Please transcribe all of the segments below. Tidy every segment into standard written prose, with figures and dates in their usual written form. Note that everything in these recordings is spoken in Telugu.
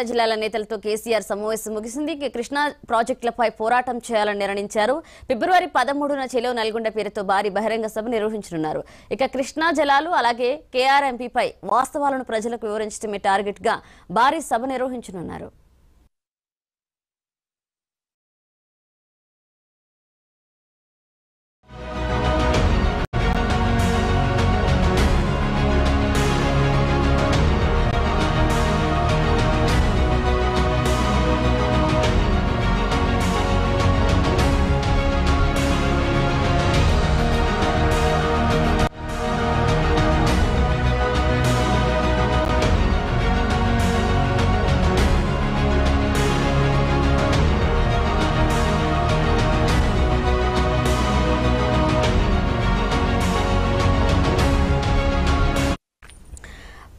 జిల్లాల నేతలతో కేసీఆర్ సమావేశం ముగిసింది. కృష్ణా ప్రాజెక్టులపై పోరాటం చేయాలని నిర్ణయించారు. ఫిబ్రవరి 13న చెలో నల్గొండ పేరుతో భారీ బహిరంగ సభ నిర్వహించనున్నారు. ఇక కృష్ణా జలాలు అలాగే కేఆర్ఎంపీపై వాస్తవాలను ప్రజలకు వివరించడమే టార్గెట్ గా భారీ సభ నిర్వహించనున్నారు.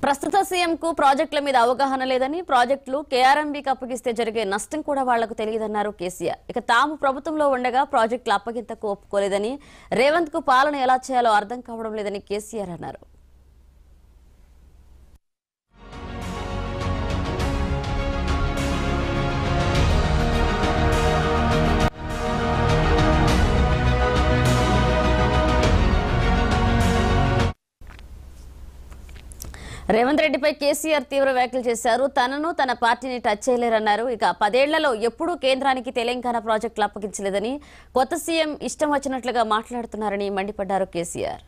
ప్రస్తుత సీఎం కు ప్రాజెక్టుల మీద అవగాహన లేదని, ప్రాజెక్టులు కేఆర్ఎంబీకి అప్పగిస్తే జరిగే నష్టం కూడా వాళ్లకు తెలియదన్నారు కేసీఆర్. ఇక తాము ప్రభుత్వంలో ఉండగా ప్రాజెక్టుల అప్పగింతకు ఒప్పుకోలేదని, రేవంత్ కు పాలన ఎలా చేయాలో అర్థం కావడం లేదని కేసీఆర్ అన్నారు. రేవంత్ రెడ్డిపై కేసీఆర్ తీవ్ర వ్యాఖ్యలు చేశారు. తనను తన పార్టీని టచ్ చేయలేరన్నారు. ఇక 10 ఏళ్లలో ఎప్పుడూ కేంద్రానికి తెలంగాణ ప్రాజెక్టులు అప్పగించలేదని, కొత్త సీఎం ఇష్టం వచ్చినట్లుగా మాట్లాడుతున్నారని మండిపడ్డారు కేసీఆర్.